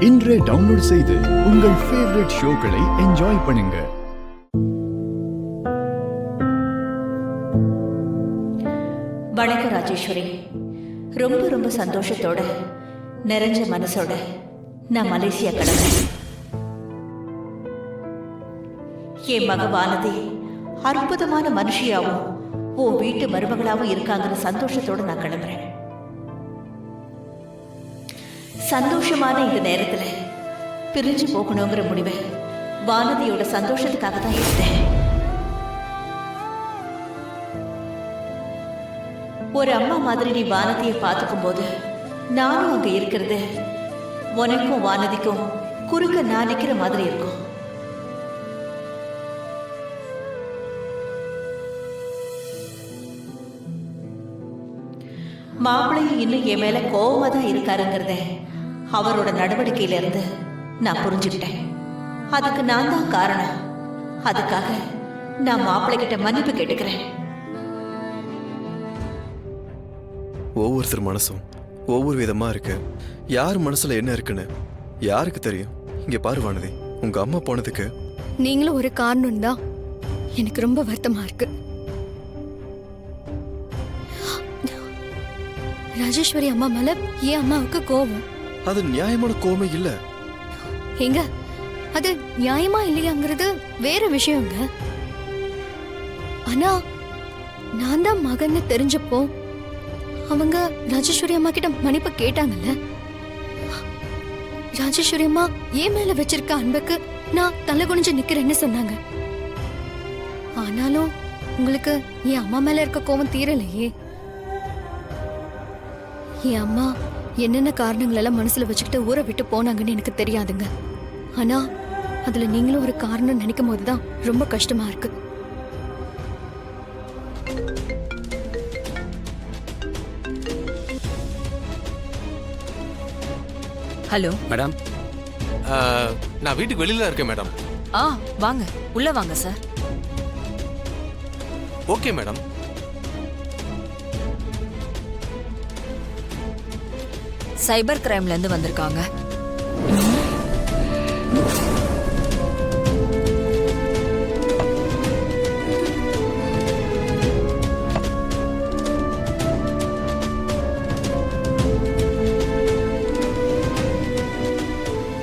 இன்றே டவுன்லோட் செய்து உங்கள் ஃபேவரட் ஷோக்களை என்ஜாய் பண்ணுங்க. வணக்கம் ராஜேஸ்வரி. ரொம்ப ரொம்ப சந்தோஷத்தோட நிறைஞ்ச மனசோட நான் மலேசியா கிளம்புறேன். என் மக வானதி அற்புதமான மனுஷியாவும் உன் வீட்டு மருமகளாவும் இருக்காங்கிற சந்தோஷத்தோட நான் கிளம்புறேன். சந்தோஷமான இந்த நேரத்துல பிரிஞ்சு போகணுங்கிற முடிவை வானதியோட சந்தோஷத்துக்காக தான் எடுத்தேன். ஒரு அம்மா மாதிரி நீ வானதியை பார்த்துக்கும் போது நானும் அங்க இருக்கிறது உனக்கும் வானதிக்கும் குறுக்க நான் நிக்கிற மாதிரி இருக்கும். மாப்பிள்ளையும் இன்னும் என் மேல கோவமா தான் இருக்காருங்கிறத அவரோட நடவடிக்கையில இருந்து நான் புரிஞ்சுக்கிட்டேன். அதுக்கு நான் தான் காரணம். அதுக்காக நான் மாப்பிள்ளை கிட்ட மன்னிப்பு கேட்டுக்கிறேன். ஒவ்வொருத்தர் மனசும் ஒவ்வொரு விதமா இருக்கு. யார் மனசுல என்ன இருக்குன்னு யாருக்கு தெரியும்? இங்க பாரு வானதி, உங்க அம்மா போனதுக்கு நீங்களும் ஒரு காரணம் தான் எனக்கு ரொம்ப வருத்தமா இருக்கு. ராஜேஸ்வரி அம்மா மேல என் அம்மாவுக்கு கோபம். அது நியாயமான கோபமே இல்ல. எங்க அது நியாயமா இல்லையாங்கிறது வேற விஷயங்க. ஆனா நான் தான் மகன்னு தெரிஞ்சப்போ அவங்க ராஜேஸ்வரி அம்மா கிட்ட மன்னிப்பு கேட்டாங்கல்ல. ராஜேஸ்வரி அம்மா என் மேல வச்சிருக்க அன்புக்கு நான் தலை குனிஞ்சு நிக்கிறேன்னு சொன்னாங்க. ஆனாலும் உங்களுக்கு என் அம்மா மேல இருக்க கோபம் தீரலையே. என் அம்மா என்னென்ன காரணங்கள் எல்லாம் மனசுல வச்சுக்கிட்டு ஊரை விட்டு போனாங்கன்னு எனக்கு தெரியாதுங்க. ஆனா அதுல நீங்களும் ஒரு காரணம் நினைக்கும் போதுதான் ரொம்ப கஷ்டமா இருக்கு. ஹலோ மேடம், நான் வீட்டுக்கு வெளியில இருக்கேன் மேடம். வாங்க, உள்ள வாங்க சார். Okay madam. சைபர் கிரைம்ல இருந்து வந்திருக்காங்க.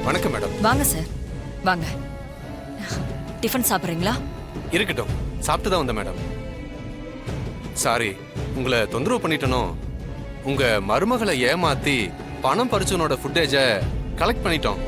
வணக்கம் மேடம். வாங்க சார், வாங்க. டிஃபன் சாப்பிட்றீங்களா? இருக்கட்டும், சாப்பிட்டு தான் வந்தேன் மேடம். சாரி, உங்களை தொந்தரவு பண்ணிட்டனோ? உங்க மருமகளை ஏமாத்தி பணம் பறிச்சவனோட ஃபுட்டேஜை கலெக்ட் பண்ணிட்டோம்.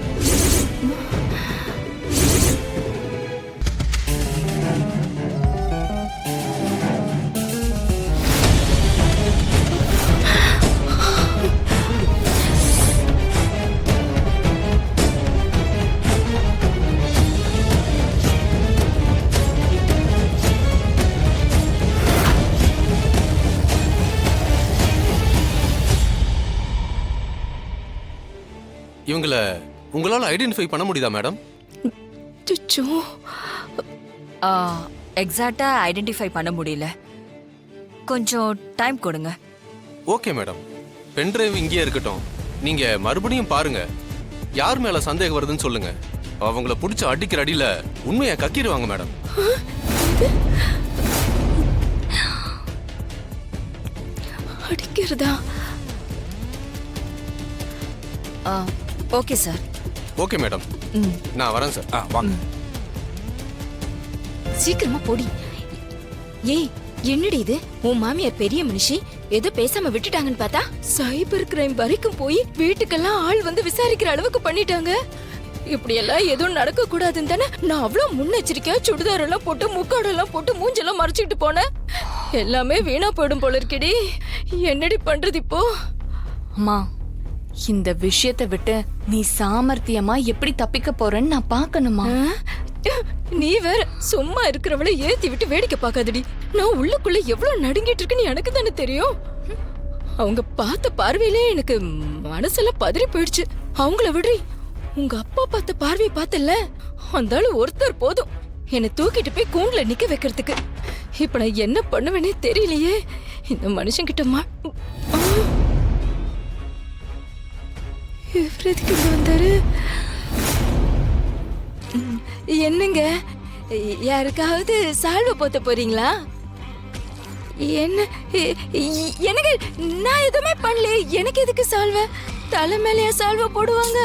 இவங்களை உங்களால ஐடென்டிஃபை பண்ண முடியுதா மேடம்? எக்ஸாக்டா ஐடென்டிஃபை பண்ண முடியல. கொஞ்சம் டைம் கொடுங்க. ஓகே மேடம், பென்டிரைவ் இங்கேயே இருக்கட்டும். நீங்க மறுபடியும் பாருங்க, யார் மேல சந்தேகம் வருதுன்னு சொல்லுங்க. அவங்கள பிடிச்ச அடிக்கிற அடியில உண்மையை கக்கிடுவாங்க மேடம். அடிக்கிறதா? Okay sir. ஓகே மேடம், நான் வரேன் சார். வாங்க. சீக்கிரமா போடி. ஏய், என்னடி இது? உன் மாமியார் பெரிய மனுஷி ஏதோ பேசாம விட்டுட்டாங்கன்னு பார்த்தா சைபர் கிரைம் வரைக்கும் போய் வீட்டுக்கெல்லாம் ஆள் வந்து விசாரிக்கிற அளவுக்கு பண்ணிட்டாங்க. இப்படி எல்லாம் எதுவும் நடக்க கூடாதுன்னு தானே நான் அவ்வளவு முன்னெச்சரிக்கையா சுடிதார் எல்லாம் போட்டு முக்காடெல்லாம் போட்டு மூஞ்செல்லாம் மறைச்சிட்டு போனேன். எல்லாமே வீணா போயிடும் போல இருக்கடி. என்னடி பண்றது இப்போ? அம்மா, இந்த விஷயத்தை விட்டு நீ சாமர்த்தியமா எப்படி தப்பிக்க போறன்னு நான் பாக்கணுமா? நீ வேற சும்மா இருக்கிறவளை ஏத்தி விட்டு வேடிக்கை பார்க்காதடி. நான் உள்ளுக்குள்ள எவ்வளவு நடுங்கிட்டு இருக்குன்னு எனக்கு தானே தெரியும். அவங்க பார்த்த பார்வையிலே எனக்கு மனசெல்லாம் பதறி போயிடுச்சு. அவங்கள விடுறி, உங்க அப்பா பார்த்த பார்வையை பார்த்தல, அந்த ஆளு ஒருத்தர் போதும் என்னை தூக்கிட்டு போய் கூண்டுல நிக்க வைக்கிறதுக்கு. இப்ப நான் என்ன பண்ணுவேனே தெரியலையே. இந்த மனுஷன் கிட்ட இவர் எதுக்கு இங்க வந்தாரு? என்னங்க, யாருக்காவது சால்வை போத்த போறீங்களா? என்ன எனக்கு நான் எதுவுமே பண்ணல. எனக்கு எதுக்கு சால்வை? தலை மேலையா சால்வை போடுவாங்க?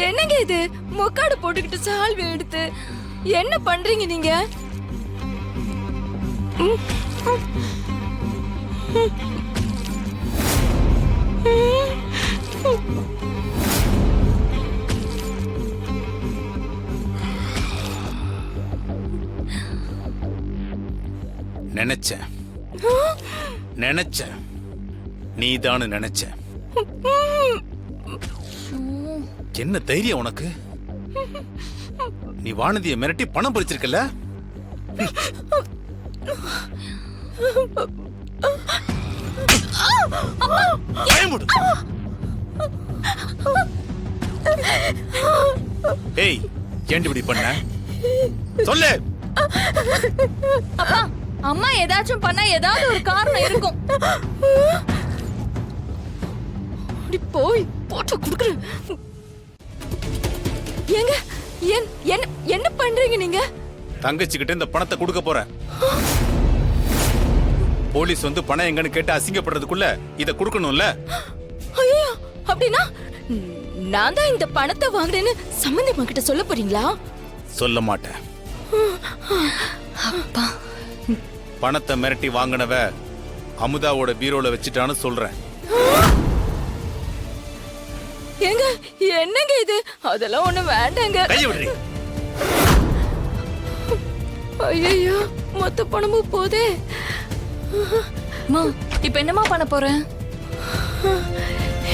என்னங்க இது, மொக்காடு போட்டுக்கிட்டு சால்வை எடுத்து என்ன பண்றீங்க நீங்க? நினைச்சேன் நீதானு நினைச்சேன். என்ன தைரியம் உனக்கு? நீ வானதியை மிரட்டி பணம் பறிச்சிருக்கல? பயமுடு. ஏய், ஏன் இப்படி பண்ண? சொல்லு. அப்பா, அம்மா ஏதாச்சும் பண்ணா ஏதாவது ஒரு காரணம் இருக்கும். போய் போட்டு குடுக்குறேன். ஏங்க, என்ன பண்றீங்க நீங்க? தங்கச்சிக்கிட்ட இந்த பணத்தை கொடுக்க போறேன். போலீஸ் வந்து பணம் எங்கன்னு கேட்டு அசிங்கப்படுறதுக்குள்ள இத கொடுக்கணும்ல? ஐயோ, அப்படின்னா நான் தான் இந்த பணத்தை வாங்குறேன்னு சம்பந்தியம்மா கிட்ட சொல்ல போறீங்களா? சொல்ல மாட்டேன். அப்பா, பணத்தை மிரட்டி வாங்கினவ அமுதாவோட பீரோல வச்சுட்டான்னு சொல்றேன். ஏங்க, என்னங்க இது? அதெல்லாம் ஒண்ணு வேண்டாங்க. கைய விடுறீ. ஐயோ, மொத்த பணமும் போதே. அம்மா, இப்ப என்னம்மா பண்ண போற?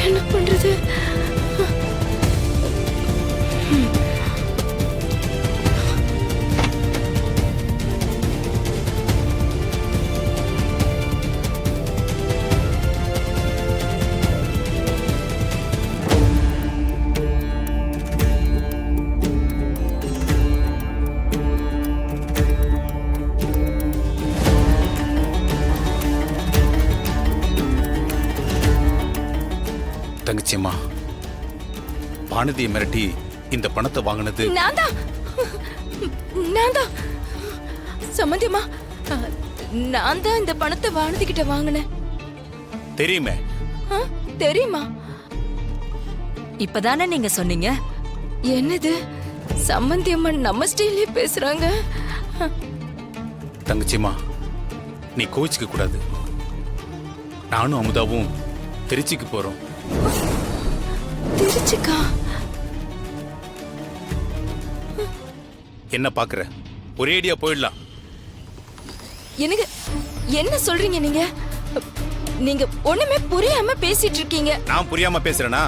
என்ன பண்றது? தங்கச்சியம்மா, வானதியை மிரட்டி இந்த பணத்தை வாங்கினது நான் தான் சம்பந்தியம்மா. நான் தான் இந்த பணத்தை வானதிக்கிட்ட வாங்கினேன். தெரியுமே. தெரியுமா? இப்பதானே நீங்க சொன்னீங்க. என்னது, சம்பந்தியம்மா நம்ம ஸ்டைலே பேசுறாங்க. தங்கச்சியம்மா, நீ கோவிச்சுக்க கூடாது. நானும் அமுதாவும் திருச்சிக்கு போறோம். திருச்சிக்கா? என்ன பாக்குற? ஒரேடியா போயிடலாம். எனக்கு என்ன சொல்றீங்க நீங்க? நீங்க ஒண்ணுமே புரியாம பேசிட்டு இருக்கீங்க. நான் புரியாம பேசுறேனா?